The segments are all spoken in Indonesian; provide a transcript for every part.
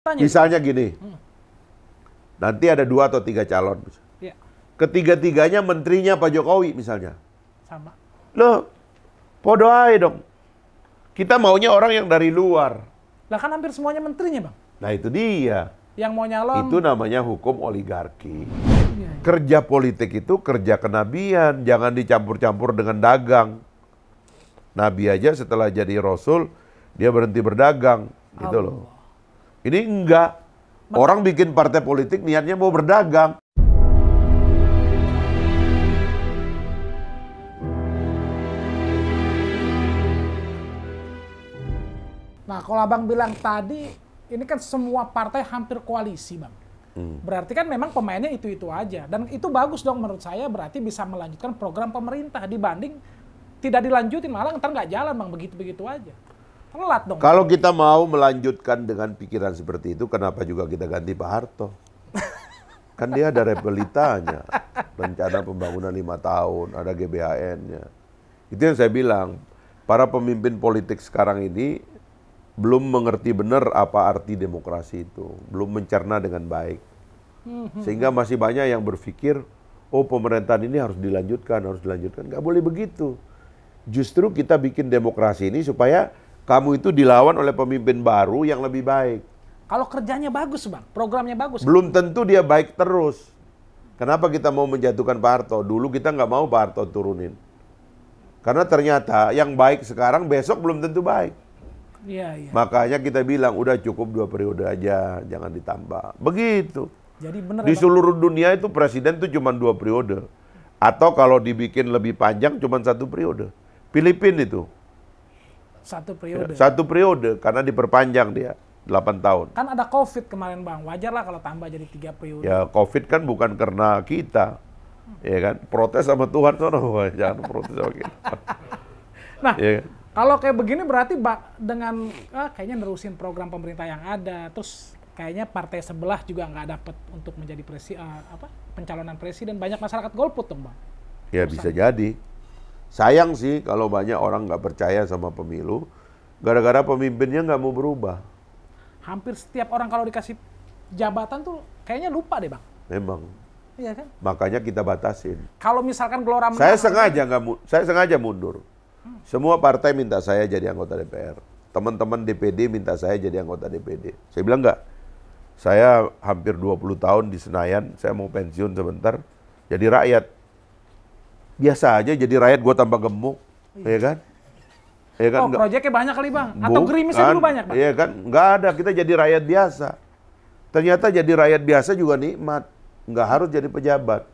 Tanya. Misalnya gini, nanti ada 2 atau 3 calon. Ya, Ketiga-tiganya menterinya Pak Jokowi misalnya. sama. Loh, podo aja dong. Kita maunya orang yang dari luar. Lah kan hampir semuanya menterinya, Bang. Nah itu dia. Yang mau nyalon. Itu namanya hukum oligarki. Iya. Kerja politik itu kerja kenabian, jangan dicampur-campur dengan dagang. Nabi aja setelah jadi rasul, dia berhenti berdagang, gitu loh. Ini enggak. Orang bikin partai politik niatnya mau berdagang. Nah, kalau Abang bilang tadi, ini kan semua partai hampir koalisi, Bang. Berarti kan memang pemainnya itu-itu aja. Dan itu bagus dong menurut saya, berarti bisa melanjutkan program pemerintah dibanding tidak dilanjutin, malah ntar nggak jalan, Bang, begitu-begitu aja. Telat dong. Kalau kita mau melanjutkan dengan pikiran seperti itu, kenapa juga kita ganti Pak Harto? Kan dia ada repelitanya, rencana pembangunan 5 tahun, ada GBHN-nya. Itu yang saya bilang, para pemimpin politik sekarang ini belum mengerti benar apa arti demokrasi itu, belum mencerna dengan baik. Sehingga masih banyak yang berpikir, oh pemerintahan ini harus dilanjutkan, Nggak boleh begitu. Justru kita bikin demokrasi ini supaya kamu itu dilawan oleh pemimpin baru yang lebih baik. Kalau kerjanya bagus, Bang, programnya bagus. Belum tentu dia baik terus. Kenapa kita mau menjatuhkan Pak Harto? Dulu kita nggak mau Pak Harto turunin. Karena ternyata yang baik sekarang besok belum tentu baik. Iya, iya. Makanya kita bilang udah cukup 2 periode aja, jangan ditambah. Begitu. Jadi bener Di ya, Bang? seluruh dunia itu presiden itu cuma 2 periode. Atau kalau dibikin lebih panjang cuma 1 periode. Filipina itu 1 periode. 1 periode karena diperpanjang dia 8 tahun. Kan ada COVID kemarin, Bang. Wajar lah kalau tambah jadi 3 periode. Ya COVID kan bukan karena kita, ya kan? Protes sama Tuhan, sono, jangan protes sama kita. Nah, Ya kan? kalau kayak begini berarti dengan kayaknya nerusin program pemerintah yang ada, terus kayaknya partai sebelah juga nggak dapat untuk menjadi pencalonan presiden, banyak masyarakat golput dong, Bang. Ya bisa jadi. Sayang sih kalau banyak orang nggak percaya sama pemilu, gara-gara pemimpinnya nggak mau berubah. Hampir setiap orang kalau dikasih jabatan tuh kayaknya lupa deh, Bang. Memang. Iya kan? Makanya kita batasin. Kalau misalkan Gelora Saya menang, sengaja mundur. Semua partai minta saya jadi anggota DPR. Teman-teman DPD minta saya jadi anggota DPD. Saya bilang enggak. Saya hampir 20 tahun di Senayan, saya mau pensiun sebentar, jadi rakyat. Biasa aja jadi rakyat, gue tambah gemuk, ya kan? Ya kan? oh proyeknya banyak kali, Bang. Atau gerimisnya dulu banyak, Bang. Iya kan? Nggak ada, kita jadi rakyat biasa. Ternyata jadi rakyat biasa juga nikmat. Nggak harus jadi pejabat.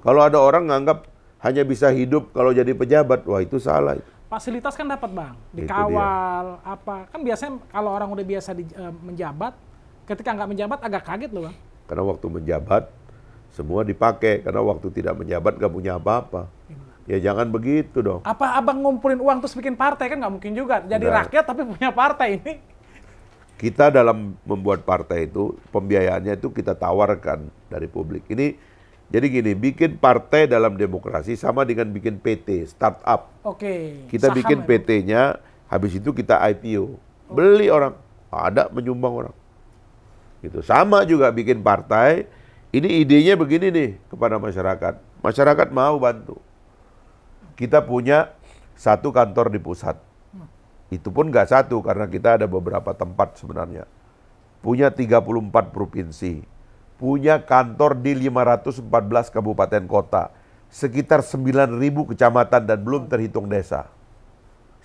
Kalau ada orang nganggap hanya bisa hidup kalau jadi pejabat, wah itu salah. Fasilitas kan dapat, Bang. Itu Dikawal, apa. Kan biasanya kalau orang udah biasa menjabat, ketika nggak menjabat agak kaget loh, Bang. Karena waktu menjabat, semua dipakai. Karena waktu tidak menjabat nggak punya apa-apa. Ya jangan begitu dong. Apa Abang ngumpulin uang terus bikin partai? Kan nggak mungkin juga. Jadi Nggak. rakyat tapi punya partai ini. Kita dalam membuat partai itu, pembiayaannya itu kita tawarkan dari publik. Ini, jadi gini, bikin partai dalam demokrasi sama dengan bikin PT, startup. Oke. Kita saham bikin ya, Bang? PT-nya, habis itu kita IPO. Beli orang, ada menyumbang orang. Gitu. Sama juga bikin partai, ini idenya begini nih kepada masyarakat. Masyarakat mau bantu. Kita punya 1 kantor di pusat. Itu pun nggak 1 karena kita ada beberapa tempat sebenarnya. Punya 34 provinsi. Punya kantor di 514 kabupaten kota. Sekitar 9.000 kecamatan dan belum terhitung desa.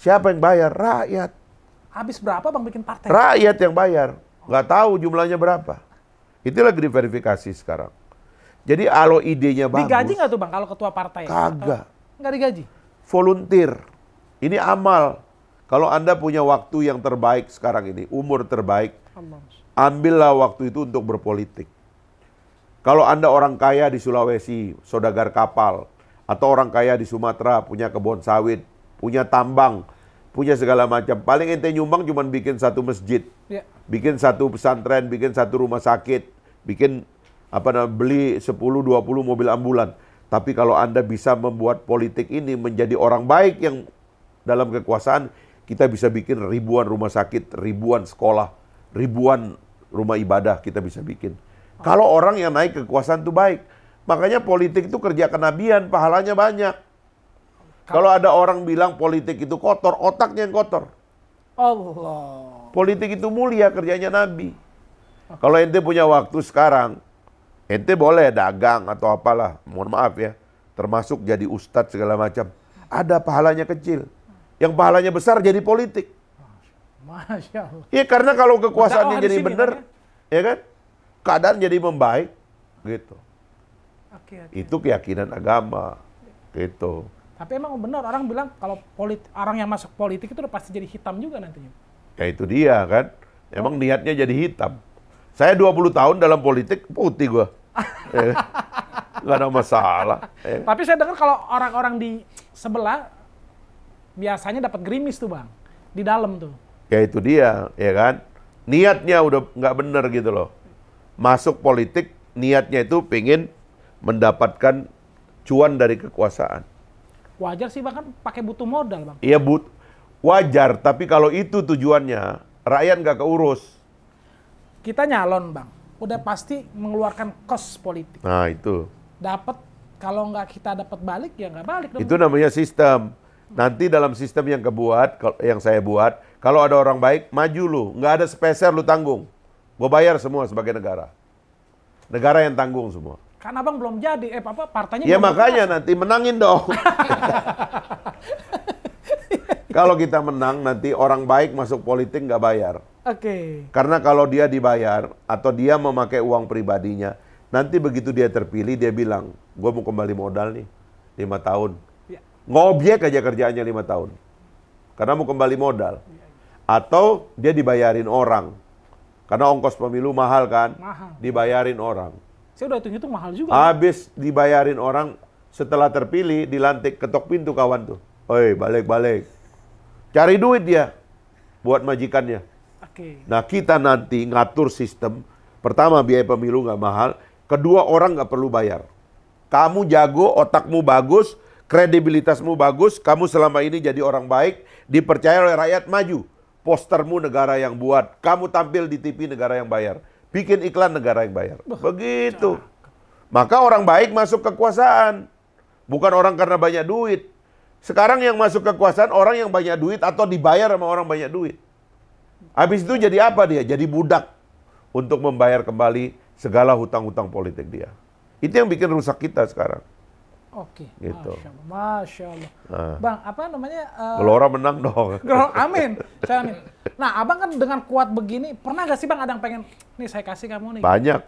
Siapa yang bayar? Rakyat. Habis berapa, Bang, bikin partai? Rakyat yang bayar. Nggak tahu jumlahnya berapa. Itu lagi diverifikasi sekarang. Jadi kalau idenya bagus. Digaji nggak tuh, Bang, kalau ketua partai? Kagak. Nggak digaji? Volunteer. Ini amal. Kalau Anda punya waktu yang terbaik sekarang ini, umur terbaik, Allah. ambillah waktu itu untuk berpolitik. Kalau Anda orang kaya di Sulawesi, saudagar kapal, atau orang kaya di Sumatera, punya kebun sawit, punya tambang, punya segala macam, paling ente nyumbang cuma bikin 1 masjid, Ya. bikin 1 pesantren, bikin 1 rumah sakit, bikin beli 10-20 mobil ambulan. Tapi kalau Anda bisa membuat politik ini menjadi orang baik yang dalam kekuasaan, kita bisa bikin ribuan rumah sakit, ribuan sekolah, ribuan rumah ibadah kita bisa bikin. Kalau orang yang naik kekuasaan itu baik. Makanya politik itu kerja kenabian, pahalanya banyak. Kalau ada orang bilang politik itu kotor, otaknya yang kotor. Allah. Politik itu mulia, kerjanya Nabi. Kalau ente punya waktu sekarang, ente boleh dagang atau apalah, mohon maaf ya, termasuk jadi ustadz segala macam. Ada pahalanya kecil. Yang pahalanya besar jadi politik. Masya Allah. Iya, karena kalau kekuasaannya Dakwah di jadi sini, benar, Bang, ya kan, keadaan jadi membaik, gitu. Oke. Itu keyakinan agama, gitu. Tapi emang benar orang bilang kalau orang yang masuk politik itu udah pasti jadi hitam juga nantinya. Ya itu dia kan, emang niatnya jadi hitam. Saya 20 tahun dalam politik, putih gua. Nggak ada masalah. Tapi saya dengar kalau orang-orang di sebelah biasanya dapat gerimis tuh Bang, di dalam tuh. Ya itu dia, ya kan. Niatnya udah nggak bener gitu loh. Masuk politik, niatnya itu pengen mendapatkan cuan dari kekuasaan. Wajar sih Bang, kan pakai butuh modal Bang. Iya wajar, tapi kalau itu tujuannya, rakyat nggak keurus. Kita nyalon Bang, udah pasti mengeluarkan kos politik. Nah itu. Dapat, kalau nggak kita dapat balik ya nggak balik dong. Itu namanya sistem. Nanti dalam sistem yang saya buat, kalau ada orang baik, maju lu. Nggak ada spesial lu tanggung. Gue bayar semua sebagai negara. Negara yang tanggung semua. Kan Abang belum jadi, partainya Ya belum makanya berkuasa. nanti menangin dong. Kalau kita menang, nanti orang baik masuk politik nggak bayar. Oke. Karena kalau dia dibayar, atau dia memakai uang pribadinya, nanti begitu dia terpilih, dia bilang, gue mau kembali modal nih, 5 tahun. Ya. Ngobjek aja kerjaannya 5 tahun. Karena mau kembali modal. Atau dia dibayarin orang. Karena ongkos pemilu mahal kan? Mahal. Dibayarin orang. Saya udah hitung-hitung mahal juga. Habis dibayarin orang, setelah terpilih, dilantik, ketok pintu kawan tuh. Oi, balik-balik. Cari duit dia buat majikannya. Oke. Nah, kita nanti ngatur sistem. Pertama, biaya pemilu nggak mahal. Kedua, orang nggak perlu bayar. Kamu jago, otakmu bagus, kredibilitasmu bagus, kamu selama ini jadi orang baik, dipercaya oleh rakyat, maju. Postermu negara yang buat, kamu tampil di TV negara yang bayar. Bikin iklan negara yang bayar. Begitu. Maka orang baik masuk kekuasaan. Bukan orang karena banyak duit. Sekarang yang masuk kekuasaan orang yang banyak duit atau dibayar sama orang banyak duit. Habis itu jadi apa dia? Jadi budak untuk membayar kembali segala hutang-hutang politik dia. Itu yang bikin rusak kita sekarang. Oke. Gitu. Masya Allah. Nah. Bang, apa namanya? Gelora menang dong. Amin. Saya amin. Nah, Abang kan dengan kuat begini, pernah gak sih Bang ada yang pengen, nih saya kasih kamu nih. Banyak.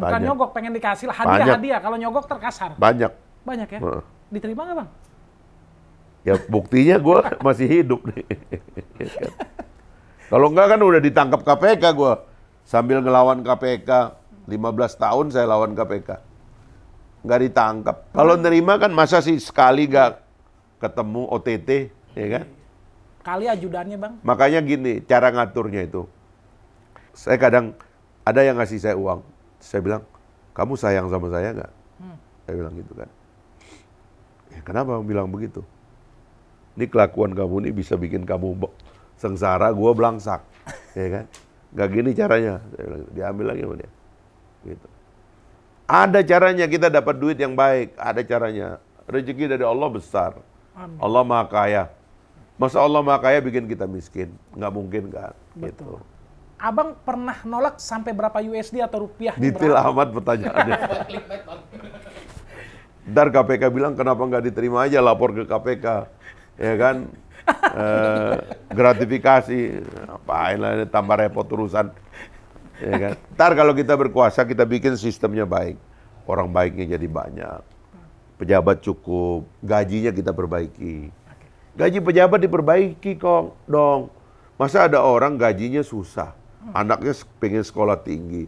Bukan Banyak. nyogok, pengen dikasih lah, Banyak. hadiah-hadiah. Kalau nyogok terkasar. Banyak. Banyak ya? Diterima gak Bang? Ya buktinya gue masih hidup nih. Kalau enggak kan udah ditangkap KPK gue. Sambil ngelawan KPK. 15 tahun saya lawan KPK. Nggak ditangkap. Kalau nerima kan masa sih sekali gak ketemu OTT, ya kan? Kali ajudannya Bang. Makanya gini, cara ngaturnya itu. Saya kadang, ada yang ngasih saya uang. Saya bilang, kamu sayang sama saya nggak? Saya bilang gitu kan. Ya, kenapa bilang begitu? Ini kelakuan kamu ini bisa bikin kamu sengsara, gue belangsak. Ya kan? Nggak gini caranya. Saya bilang, diambil lagi sama dia. Gitu. Ada caranya kita dapat duit yang baik. Ada caranya. Rezeki dari Allah besar. Amin. Allah Maha Kaya. Masa Allah Maha Kaya bikin kita miskin? Nggak mungkin kan? Betul. Gitu. Abang pernah nolak sampai berapa USD atau rupiah? Detail amat pertanyaannya. Ntar KPK bilang kenapa nggak diterima aja lapor ke KPK. Ya kan? Gratifikasi. Apain lah tambah repot urusan. Ya kan? Ntar kalau kita berkuasa kita bikin sistemnya baik. Orang baiknya jadi banyak. Pejabat cukup. Gajinya kita perbaiki. Gaji pejabat diperbaiki kok dong. Masa ada orang gajinya susah. Anaknya pengen sekolah tinggi.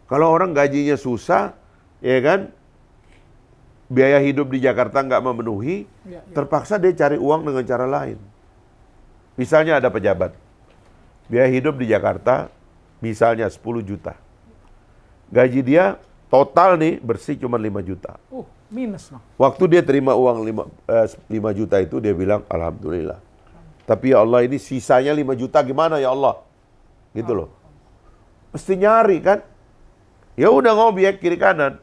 Kalau orang gajinya susah, ya kan, biaya hidup di Jakarta nggak memenuhi, terpaksa dia cari uang dengan cara lain. Misalnya ada pejabat, biaya hidup di Jakarta, misalnya 10 juta. Gaji dia total nih bersih cuma 5 juta. Minus Bang. Waktu dia terima uang 5 juta itu, dia bilang, Alhamdulillah. Tapi ya Allah ini sisanya 5 juta gimana ya Allah? Gitu loh. Mesti nyari kan. Ya udah ngobjek kiri kanan.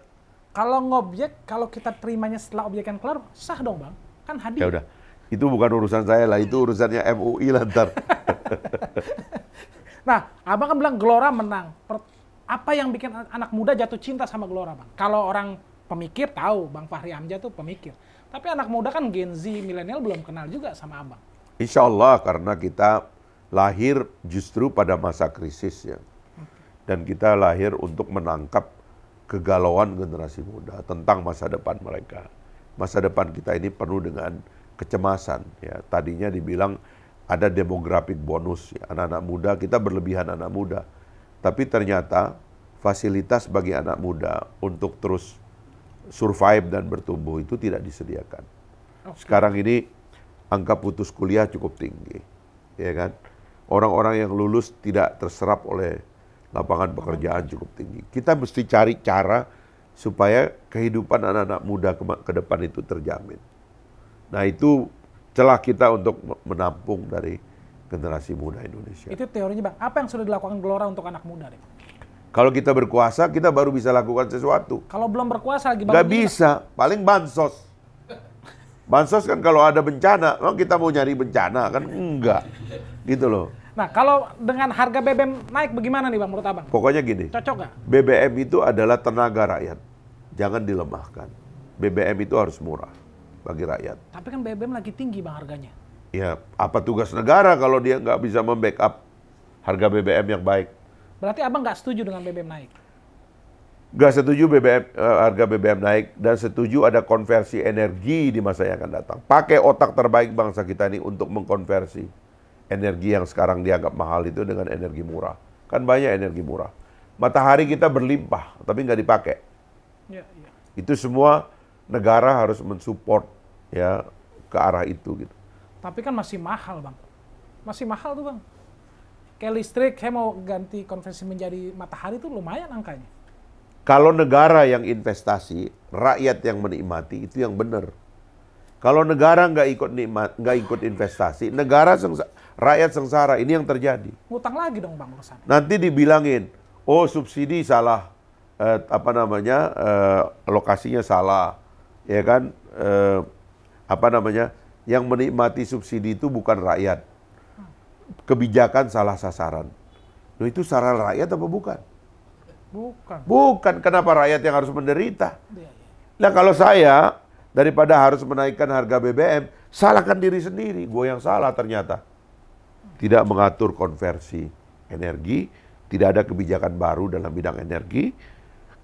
Kalau ngobjek, kalau kita terimanya setelah objekan kelar, sah dong Bang? Kan hadiah. Ya udah. Itu bukan urusan saya lah, itu urusannya MUI lah ntar. Nah, Abang kan bilang Gelora menang. Apa yang bikin anak muda jatuh cinta sama Gelora, Bang? Kalau orang pemikir tahu, Bang Fahri Hamzah tuh pemikir. Tapi anak muda kan Gen Z, milenial belum kenal juga sama Abang. Insya Allah karena kita lahir justru pada masa krisis ya. Dan kita lahir untuk menangkap kegalauan generasi muda tentang masa depan mereka. Masa depan kita ini penuh dengan kecemasan ya. Tadinya dibilang ada demographic bonus ya. Anak-anak muda, kita berlebihan anak muda. Tapi ternyata fasilitas bagi anak muda untuk terus survive dan bertumbuh itu tidak disediakan. Sekarang ini angka putus kuliah cukup tinggi. Ya kan? Orang-orang yang lulus tidak terserap oleh lapangan pekerjaan cukup tinggi. Kita mesti cari cara supaya kehidupan anak-anak muda ke depan itu terjamin. Nah itu celah kita untuk menampung dari generasi muda Indonesia. Itu teorinya Bang. Apa yang sudah dilakukan Gelora untuk anak muda? Deh? Kalau kita berkuasa, kita baru bisa lakukan sesuatu. Kalau belum berkuasa lagi Bang? Nggak bisa, paling bansos. Bansos kan kalau ada bencana, memang kita mau nyari bencana kan enggak. Gitu loh. Nah, kalau dengan harga BBM naik bagaimana nih Bang menurut Abang? Pokoknya gini. Cocok nggak? BBM itu adalah tenaga rakyat. Jangan dilemahkan. BBM itu harus murah bagi rakyat. Tapi kan BBM lagi tinggi Bang harganya. Ya, apa tugas negara kalau dia nggak bisa membackup harga BBM yang baik? Berarti Abang nggak setuju dengan BBM naik? Nggak setuju harga BBM naik dan setuju ada konversi energi di masa yang akan datang. Pakai otak terbaik bangsa kita ini untuk mengkonversi energi yang sekarang dianggap mahal itu dengan energi murah. Kan banyak energi murah. Matahari kita berlimpah, tapi nggak dipakai. Ya, ya. Itu semua negara harus mensupport ya ke arah itu gitu. Tapi kan masih mahal Bang. Masih mahal tuh Bang. Kayak listrik, saya mau ganti konversi menjadi matahari tuh lumayan angkanya. Kalau negara yang investasi, rakyat yang menikmati itu yang benar. Kalau negara nggak ikut investasi, rakyat sengsara. Ini yang terjadi. Ngutang lagi dong Bang urusan. Nanti dibilangin, oh subsidi salah, lokasinya salah, ya kan? Yang menikmati subsidi itu bukan rakyat, kebijakan salah sasaran. Loh itu salah rakyat apa bukan? Bukan. Bukan. Kenapa rakyat yang harus menderita? Ya, ya. Nah kalau saya daripada harus menaikkan harga BBM, salahkan diri sendiri. Gue yang salah ternyata. Tidak mengatur konversi energi, tidak ada kebijakan baru dalam bidang energi.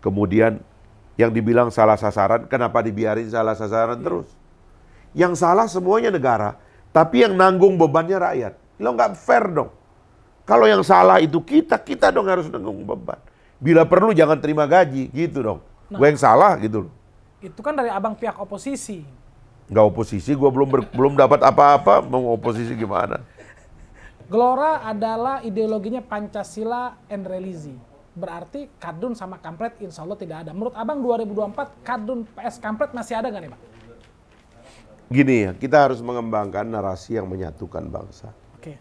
Kemudian yang dibilang salah sasaran, kenapa dibiarin salah sasaran terus? Yang salah semuanya negara, tapi yang nanggung bebannya rakyat. Lo nggak fair dong. Kalau yang salah itu kita dong harus nanggung beban. Bila perlu jangan terima gaji, gitu dong. Gue yang salah gitu loh. Itu kan dari Abang pihak oposisi. Nggak oposisi, gue belum dapat apa-apa, mau oposisi gimana? Gelora adalah ideologinya Pancasila and religi. Berarti kadrun sama kampret insya Allah tidak ada. Menurut Abang 2024 kadrun PS kampret masih ada nggak nih Bang? Gini ya, kita harus mengembangkan narasi yang menyatukan bangsa. Oke.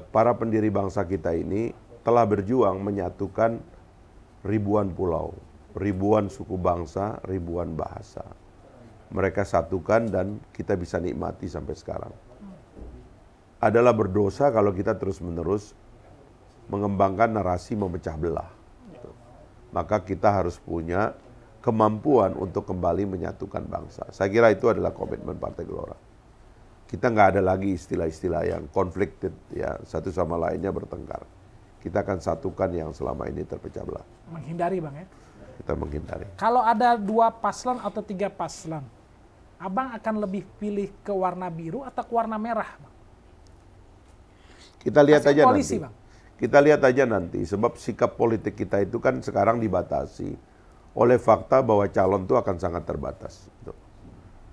Para pendiri bangsa kita ini telah berjuang menyatukan ribuan pulau, ribuan suku bangsa, ribuan bahasa. Mereka satukan dan kita bisa nikmati sampai sekarang. Adalah berdosa kalau kita terus-menerus mengembangkan narasi memecah belah. Maka kita harus punya kemampuan untuk kembali menyatukan bangsa. Saya kira itu adalah komitmen Partai Gelora. Kita nggak ada lagi istilah-istilah yang conflicted, ya, satu sama lainnya bertengkar. Kita akan satukan yang selama ini terpecah belah. Menghindari Bang ya? Kita menghindari. Kalau ada 2 paslon atau 3 paslon, Abang akan lebih pilih ke warna biru atau ke warna merah Bang? Kita lihat aja koalisi, nanti. Bang. Kita lihat aja nanti, sebab sikap politik kita itu kan sekarang dibatasi oleh fakta bahwa calon itu akan sangat terbatas.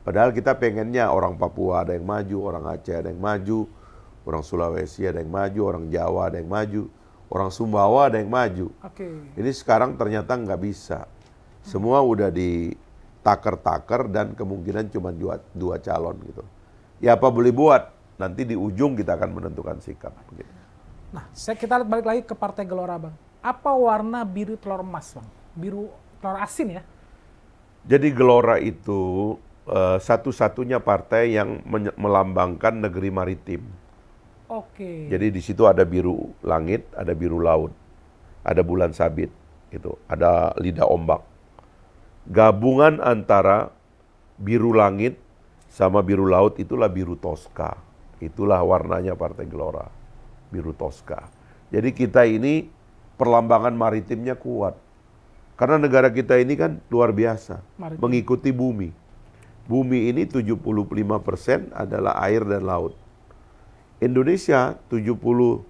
Padahal kita pengennya orang Papua ada yang maju, orang Aceh ada yang maju, orang Sulawesi ada yang maju, orang Jawa ada yang maju, orang Sumbawa ada yang maju. Ini sekarang ternyata nggak bisa. Semua udah ditakar-takar dan kemungkinan cuma 2 calon gitu. Ya apa boleh buat, nanti di ujung kita akan menentukan sikap. Gitu. Nah, kita balik lagi ke Partai Gelora, Bang. Apa warna biru telur emas, Bang? Biru telur asin ya? Jadi Gelora itu satu-satunya partai yang melambangkan negeri maritim. Oke. Jadi di situ ada biru langit, ada biru laut, ada bulan sabit, gitu, ada lidah ombak. Gabungan antara biru langit sama biru laut itulah biru Tosca. Itulah warnanya Partai Gelora, biru Tosca. Jadi kita ini perlambangan maritimnya kuat. Karena negara kita ini kan luar biasa, mengikuti bumi. Bumi ini 75% adalah air dan laut. Indonesia 75%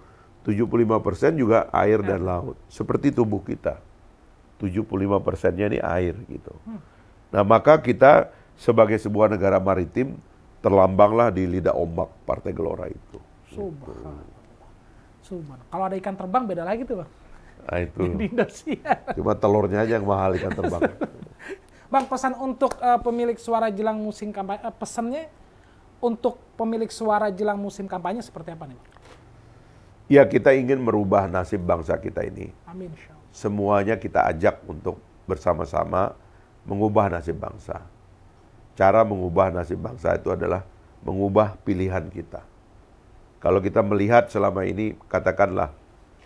juga air dan laut. Seperti tubuh kita. 75%-nya ini air gitu. Nah, maka kita sebagai sebuah negara maritim terlambanglah di lidah ombak Partai Gelora itu. Subhanallah. Kalau ada ikan terbang beda lagi tuh, Bang. Nah, itu. Di Indonesia. Cuma telurnya aja yang mahal ikan terbang. Bang, pesan untuk pemilik suara jelang musim kampanye, pesannya untuk pemilik suara jelang musim kampanye seperti apa nih, Bang? Ya, kita ingin merubah nasib bangsa kita ini. Amin, insya Allah. Semuanya kita ajak untuk bersama-sama mengubah nasib bangsa. Cara mengubah nasib bangsa itu adalah mengubah pilihan kita. Kalau kita melihat selama ini, katakanlah,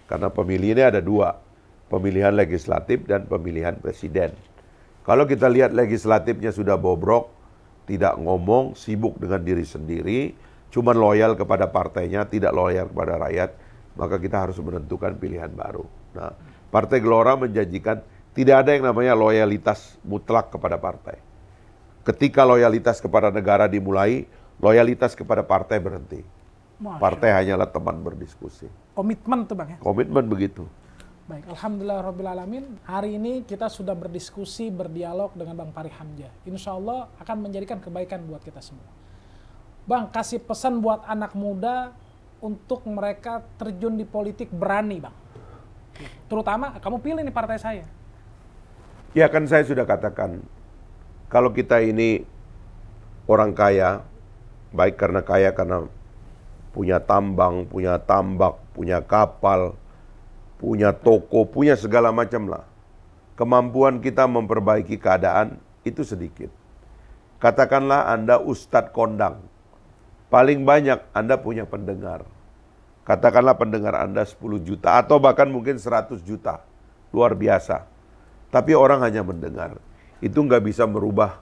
karena pemilih ini ada dua, pemilihan legislatif dan pemilihan presiden. Kalau kita lihat legislatifnya sudah bobrok, tidak ngomong, sibuk dengan diri sendiri, cuma loyal kepada partainya, tidak loyal kepada rakyat, maka kita harus menentukan pilihan baru. Nah, Partai Gelora menjanjikan tidak ada yang namanya loyalitas mutlak kepada partai. Ketika loyalitas kepada negara dimulai, loyalitas kepada partai berhenti. Partai hanyalah teman berdiskusi. Komitmen tuh, Bang ya? Komitmen begitu. Baik, alhamdulillahirrabbilalamin. Hari ini kita sudah berdiskusi, berdialog dengan Bang Fahri Hamzah. Insya Allah akan menjadikan kebaikan buat kita semua. Bang, kasih pesan buat anak muda untuk mereka terjun di politik berani, Bang. Terutama, kamu pilih nih partai saya. Ya kan saya sudah katakan, kalau kita ini orang kaya, baik karena kaya karena punya tambang, punya tambak, punya kapal, punya toko, punya segala macam lah. Kemampuan kita memperbaiki keadaan itu sedikit. Katakanlah Anda Ustadz Kondang. Paling banyak Anda punya pendengar. Katakanlah pendengar Anda 10 juta atau bahkan mungkin 100 juta. Luar biasa. Tapi orang hanya mendengar. Itu nggak bisa merubah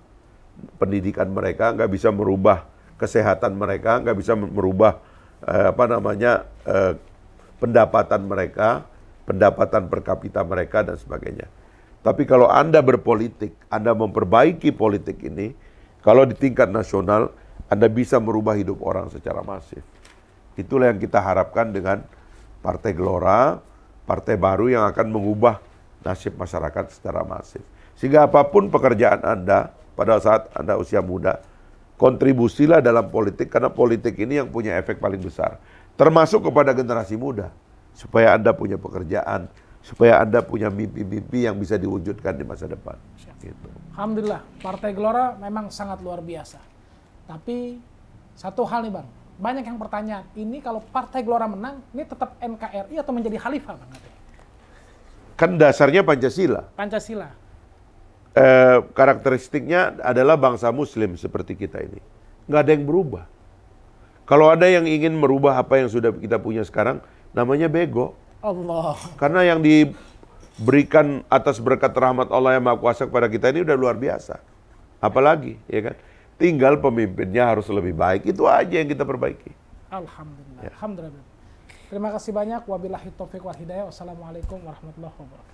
pendidikan mereka, nggak bisa merubah kesehatan mereka, nggak bisa merubah pendapatan mereka, pendapatan per kapita mereka dan sebagainya. Tapi kalau Anda berpolitik, Anda memperbaiki politik ini, kalau di tingkat nasional, Anda bisa merubah hidup orang secara masif. Itulah yang kita harapkan dengan Partai Gelora, partai baru yang akan mengubah nasib masyarakat secara masif. Sehingga apapun pekerjaan Anda pada saat Anda usia muda, kontribusilah dalam politik, karena politik ini yang punya efek paling besar. Termasuk kepada generasi muda. Supaya Anda punya pekerjaan, supaya Anda punya mimpi-mimpi yang bisa diwujudkan di masa depan. Gitu. Alhamdulillah, Partai Gelora memang sangat luar biasa. Tapi satu hal nih, Bang, banyak yang bertanya, ini kalau Partai Gelora menang, ini tetap NKRI atau menjadi khalifah, Bang? Kan dasarnya Pancasila. Pancasila. Karakteristiknya adalah bangsa Muslim seperti kita ini. Nggak ada yang berubah. Kalau ada yang ingin merubah apa yang sudah kita punya sekarang, namanya bego. Allah. Karena yang diberikan atas berkat rahmat Allah yang Maha Kuasa kepada kita ini udah luar biasa. Apalagi, ya kan? Tinggal pemimpinnya harus lebih baik. Itu aja yang kita perbaiki. Alhamdulillah. Ya. Alhamdulillah. Terima kasih banyak. Wabillahi taufiq wal hidayah. Wassalamualaikum warahmatullahi wabarakatuh.